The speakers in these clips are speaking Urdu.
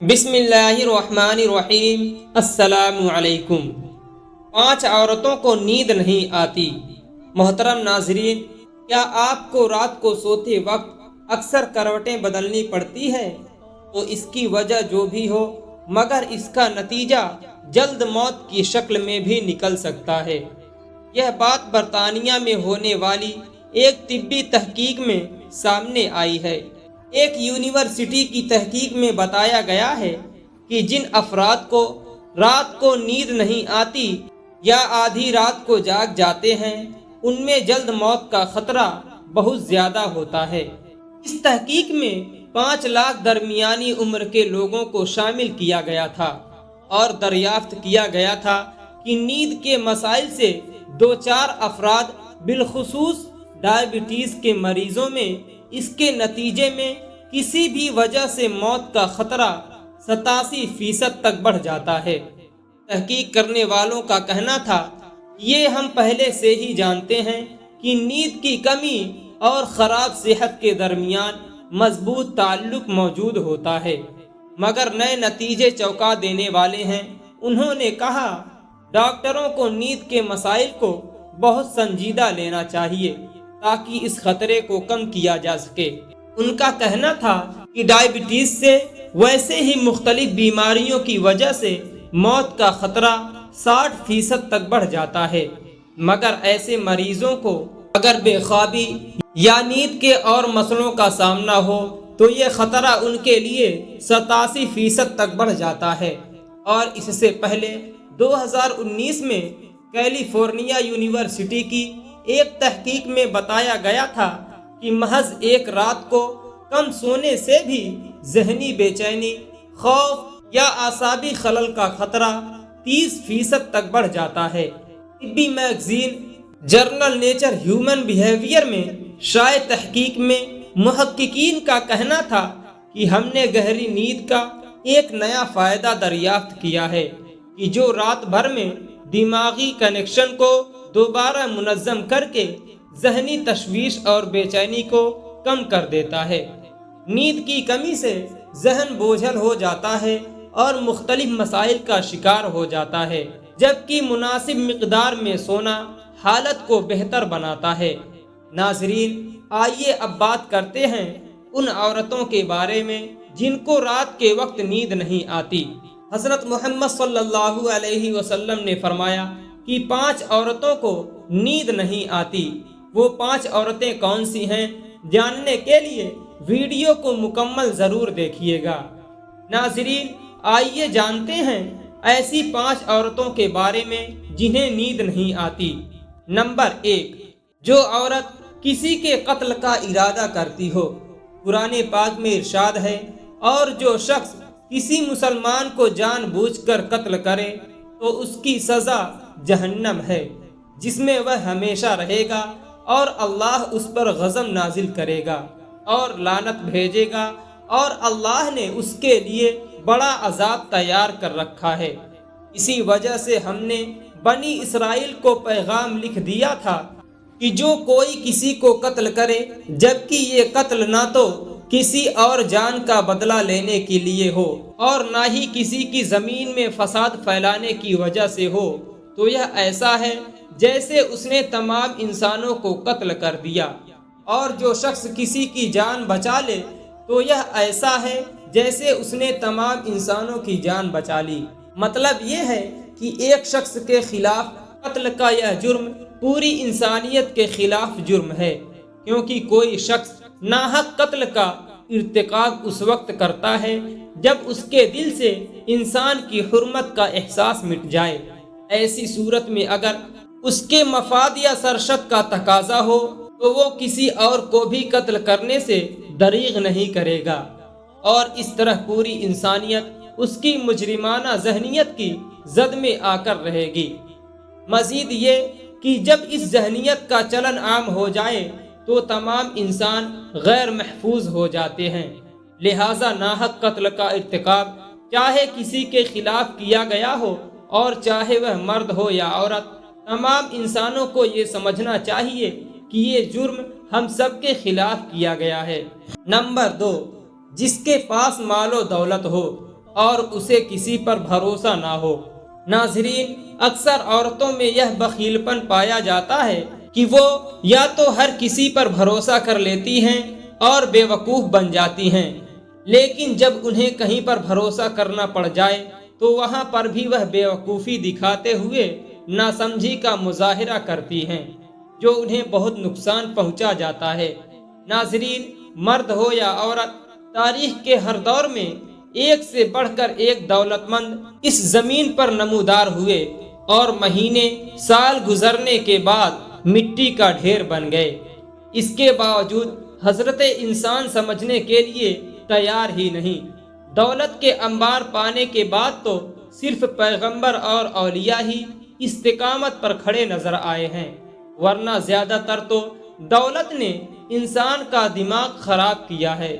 بسم اللہ الرحمن الرحیم۔ السلام علیکم۔ 5 عورتوں کو نیند نہیں آتی۔ محترم ناظرین، کیا آپ کو رات کو سوتے وقت اکثر کروٹیں بدلنی پڑتی ہے؟ تو اس کی وجہ جو بھی ہو، مگر اس کا نتیجہ جلد موت کی شکل میں بھی نکل سکتا ہے۔ یہ بات برطانیہ میں ہونے والی ایک طبی تحقیق میں سامنے آئی ہے۔ ایک یونیورسٹی کی تحقیق میں بتایا گیا ہے کہ جن افراد کو رات کو نیند نہیں آتی یا آدھی رات کو جاگ جاتے ہیں، ان میں جلد موت کا خطرہ بہت زیادہ ہوتا ہے۔ اس تحقیق میں 5 لاکھ درمیانی عمر کے لوگوں کو شامل کیا گیا تھا اور دریافت کیا گیا تھا کہ نیند کے مسائل سے 2-4 افراد، بالخصوص ڈائبٹیز کے مریضوں میں اس کے نتیجے میں کسی بھی وجہ سے موت کا خطرہ 87% تک بڑھ جاتا ہے۔ تحقیق کرنے والوں کا کہنا تھا، یہ ہم پہلے سے ہی جانتے ہیں کہ نیند کی کمی اور خراب صحت کے درمیان مضبوط تعلق موجود ہوتا ہے، مگر نئے نتیجے چونکا دینے والے ہیں۔ انہوں نے کہا، ڈاکٹروں کو نیند کے مسائل کو بہت سنجیدہ لینا چاہیے تاکہ اس خطرے کو کم کیا جا سکے۔ ان کا کہنا تھا کہ ڈائبٹیز سے ویسے ہی مختلف بیماریوں کی وجہ سے موت کا خطرہ 60% تک بڑھ جاتا ہے، مگر ایسے مریضوں کو اگر بے خوابی یا نیند کے اور مسئلوں کا سامنا ہو تو یہ خطرہ ان کے لیے 87% تک بڑھ جاتا ہے۔ اور اس سے پہلے 2019 میں کیلیفورنیا یونیورسٹی کی ایک تحقیق میں بتایا گیا تھا کہ محض ایک رات کو کم سونے سے بھی ذہنی بے چینی، خوف یا اعصابی خلل کا خطرہ 30% تک بڑھ جاتا ہے۔ طبی magazine journal Nature Human Behaviour میں شائع تحقیق میں محققین کا کہنا تھا کہ ہم نے گہری نیند کا ایک نیا فائدہ دریافت کیا ہے کہ جو رات بھر میں دماغی کنیکشن کو دوبارہ منظم کر کے ذہنی تشویش اور بے چینی کو کم کر دیتا ہے۔ نیند کی کمی سے ذہن بوجھل ہو جاتا ہے اور مختلف مسائل کا شکار ہو جاتا ہے، جبکہ مناسب مقدار میں سونا حالت کو بہتر بناتا ہے۔ ناظرین، آئیے اب بات کرتے ہیں ان عورتوں کے بارے میں جن کو رات کے وقت نیند نہیں آتی۔ حضرت محمد صلی اللہ علیہ وسلم نے فرمایا کہ 5 عورتوں کو نیند نہیں آتی۔ وہ 5 عورتیں کون سی ہیں؟ جاننے کے لیے ویڈیو کو مکمل ضرور دیکھیے گا۔ ناظرین، آئیے جانتے ہیں ایسی 5 عورتوں کے بارے میں جنہیں نیند نہیں آتی۔ نمبر 1، جو عورت کسی کے قتل کا ارادہ کرتی ہو۔ قرآن پاک میں ارشاد ہے، اور جو شخص کسی مسلمان کو جان بوجھ کر قتل کرے تو اس کی سزا جہنم ہے، جس میں وہ ہمیشہ رہے گا، اور اللہ اس پر غضب نازل کرے گا اور لعنت بھیجے گا، اور اللہ نے اس کے لیے بڑا عذاب تیار کر رکھا ہے۔ اسی وجہ سے ہم نے بنی اسرائیل کو پیغام لکھ دیا تھا کہ جو کوئی کسی کو قتل کرے، جبکہ یہ قتل نہ تو کسی اور جان کا بدلہ لینے کے لیے ہو اور نہ ہی کسی کی زمین میں فساد پھیلانے کی وجہ سے ہو، تو یہ ایسا ہے جیسے اس نے تمام انسانوں کو قتل کر دیا، اور جو شخص کسی کی جان بچا لے تو یہ ایسا ہے جیسے اس نے تمام انسانوں کی جان بچا لی۔ مطلب یہ ہے کہ ایک شخص کے خلاف قتل کا یہ جرم پوری انسانیت کے خلاف جرم ہے، کیونکہ کوئی شخص ناحق قتل کا ارتکاب اس وقت کرتا ہے جب اس کے دل سے انسان کی حرمت کا احساس مٹ جائے۔ ایسی صورت میں اگر اس کے مفاد یا سرشت کا تقاضا ہو تو وہ کسی اور کو بھی قتل کرنے سے دریغ نہیں کرے گا، اور اس طرح پوری انسانیت اس کی مجرمانہ ذہنیت کی زد میں آ کر رہے گی۔ مزید یہ کہ جب اس ذہنیت کا چلن عام ہو جائے تو تمام انسان غیر محفوظ ہو جاتے ہیں، لہذا ناحق قتل کا ارتکاب چاہے کسی کے خلاف کیا گیا ہو اور چاہے وہ مرد ہو یا عورت، تمام انسانوں کو یہ سمجھنا چاہیے کہ یہ جرم ہم سب کے خلاف کیا گیا ہے۔ نمبر 2، جس کے پاس مال و دولت ہو اور اسے کسی پر بھروسہ نہ ہو۔ ناظرین، اکثر عورتوں میں یہ بخیلپن پایا جاتا ہے کہ وہ یا تو ہر کسی پر بھروسہ کر لیتی ہیں اور بے وقوف بن جاتی ہیں، لیکن جب انہیں کہیں پر بھروسہ کرنا پڑ جائے تو وہاں پر بھی وہ بے وقوفی دکھاتے ہوئے ناسمجھی کا مظاہرہ کرتی ہیں، جو انہیں بہت نقصان پہنچا جاتا ہے۔ ناظرین، مرد ہو یا عورت، تاریخ کے ہر دور میں ایک سے بڑھ کر ایک دولت مند اس زمین پر نمودار ہوئے اور مہینے سال گزرنے کے بعد مٹی کا ڈھیر بن گئے۔ اس کے باوجود حضرت انسان سمجھنے کے لیے تیار ہی نہیں۔ دولت کے انبار پانے کے بعد تو صرف پیغمبر اور اولیاء ہی استقامت پر کھڑے نظر آئے ہیں، ورنہ زیادہ تر تو دولت نے انسان کا دماغ خراب کیا ہے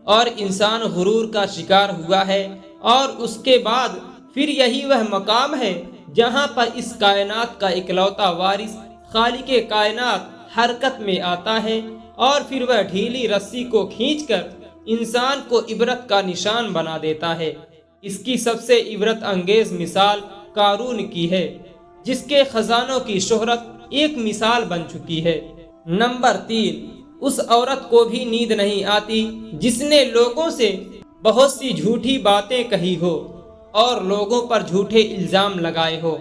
اور انسان غرور کا شکار ہوا ہے، اور اس کے بعد پھر یہی وہ مقام ہے جہاں پر اس کائنات کا اکلوتا وارث خالق کائنات حرکت میں آتا ہے، اور پھر وہ ڈھیلی رسی کو کھینچ کر انسان کو عبرت کا نشان بنا دیتا ہے۔ اس کی سب سے عبرت انگیز مثال قارون کی ہے، جس کے خزانوں کی شہرت ایک مثال بن چکی ہے۔ نمبر 3، اس عورت کو بھی نیند نہیں آتی جس نے لوگوں سے بہت سی جھوٹی باتیں کہی ہو اور لوگوں پر جھوٹے الزام لگائے ہو۔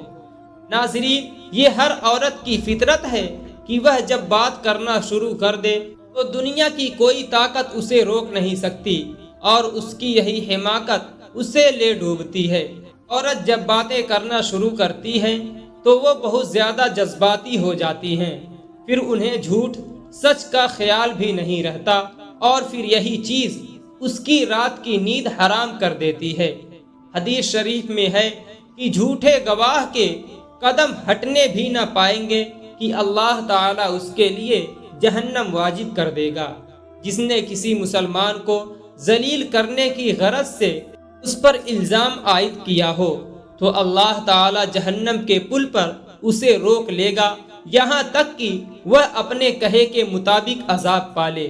ناظرین، یہ ہر عورت کی فطرت ہے کہ وہ جب بات کرنا شروع کر دے تو دنیا کی کوئی طاقت اسے روک نہیں سکتی، اور اس کی یہی حماقت اسے لے ڈوبتی ہے۔ عورت جب باتیں کرنا شروع کرتی ہے تو وہ بہت زیادہ جذباتی ہو جاتی ہیں، پھر انہیں جھوٹ سچ کا خیال بھی نہیں رہتا، اور پھر یہی چیز اس کی رات کی نیند حرام کر دیتی ہے۔ حدیث شریف میں ہے کہ جھوٹے گواہ کے قدم ہٹنے بھی نہ پائیں گے کہ اللہ تعالیٰ اس کے لیے جہنم واجب کر دے گا۔ جس نے کسی مسلمان کو ذلیل کرنے کی غرض سے اس پر الزام عائد کیا ہو تو اللہ تعالیٰ جہنم کے پل پر اسے روک لے گا، یہاں تک کہ وہ اپنے کہے کے مطابق عذاب پالے۔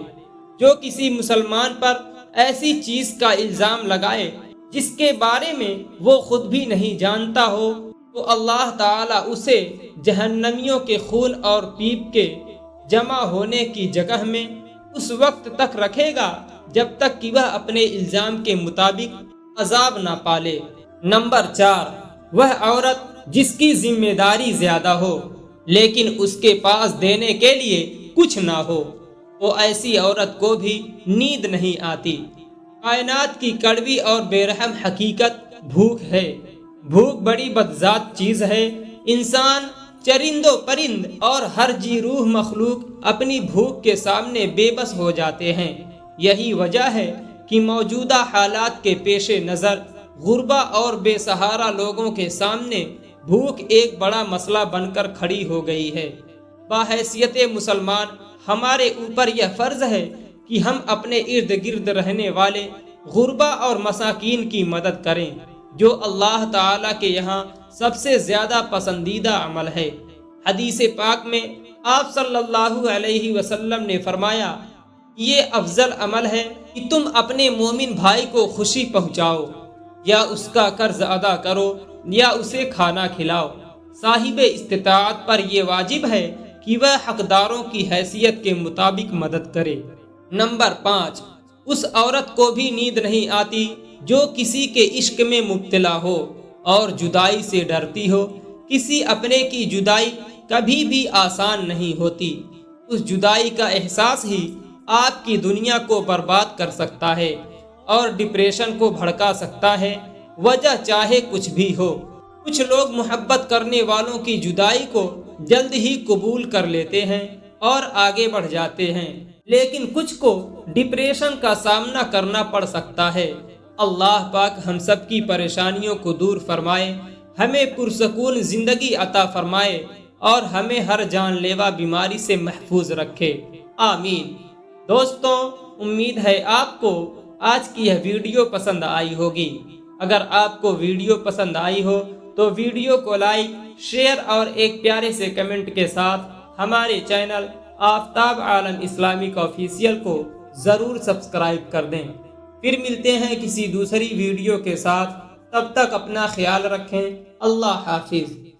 جو کسی مسلمان پر ایسی چیز کا الزام لگائے جس کے بارے میں وہ خود بھی نہیں جانتا ہو تو اللہ تعالیٰ اسے جہنمیوں کے خون اور پیپ کے جمع ہونے کی جگہ میں اس وقت تک رکھے گا جب تک کہ وہ اپنے الزام کے مطابق عذاب نہ پالے۔ نمبر 4، وہ عورت جس کی ذمہ داری زیادہ ہو لیکن اس کے پاس دینے کے لیے کچھ نہ ہو، وہ ایسی عورت کو بھی نیند نہیں آتی۔ کائنات کی کڑوی اور بے رحم حقیقت بھوک ہے۔ بھوک بڑی بدذات چیز ہے۔ انسان، چرند و پرند اور ہر جی روح مخلوق اپنی بھوک کے سامنے بے بس ہو جاتے ہیں۔ یہی وجہ ہے کہ موجودہ حالات کے پیش نظر غربا اور بے سہارا لوگوں کے سامنے بھوک ایک بڑا مسئلہ بن کر کھڑی ہو گئی ہے۔ بحیثیت مسلمان ہمارے اوپر یہ فرض ہے کہ ہم اپنے ارد گرد رہنے والے غربا اور مساکین کی مدد کریں، جو اللہ تعالیٰ کے یہاں سب سے زیادہ پسندیدہ عمل ہے۔ حدیث پاک میں آپ صلی اللہ علیہ وسلم نے فرمایا، یہ افضل عمل ہے کہ تم اپنے مومن بھائی کو خوشی پہنچاؤ، یا اس کا قرض ادا کرو، یا اسے کھانا کھلاؤ۔ صاحب استطاعت پر یہ واجب ہے کہ وہ حقداروں کی حیثیت کے مطابق مدد کرے۔ نمبر 5، اس عورت کو بھی نیند نہیں آتی جو کسی کے عشق میں مبتلا ہو اور جدائی سے ڈرتی ہو۔ کسی اپنے کی جدائی کبھی بھی آسان نہیں ہوتی۔ اس جدائی کا احساس ہی آپ کی دنیا کو برباد کر سکتا ہے اور ڈپریشن کو بھڑکا سکتا ہے، وجہ چاہے کچھ بھی ہو۔ کچھ لوگ محبت کرنے والوں کی جدائی کو جلد ہی قبول کر لیتے ہیں اور آگے بڑھ جاتے ہیں، لیکن کچھ کو ڈپریشن کا سامنا کرنا پڑ سکتا ہے۔ اللہ پاک ہم سب کی پریشانیوں کو دور فرمائے، ہمیں پرسکون زندگی عطا فرمائے اور ہمیں ہر جان لیوا بیماری سے محفوظ رکھے، آمین۔ دوستوں، امید ہے آپ کو آج کی یہ ویڈیو پسند آئی ہوگی۔ اگر آپ کو ویڈیو پسند آئی ہو تو ویڈیو کو لائک، شیئر اور ایک پیارے سے کمنٹ کے ساتھ ہمارے channel Aftab Alam Islamic official کو ضرور سبسکرائب کر دیں۔ پھر ملتے ہیں کسی دوسری ویڈیو کے ساتھ، تب تک اپنا خیال رکھیں۔ اللہ حافظ۔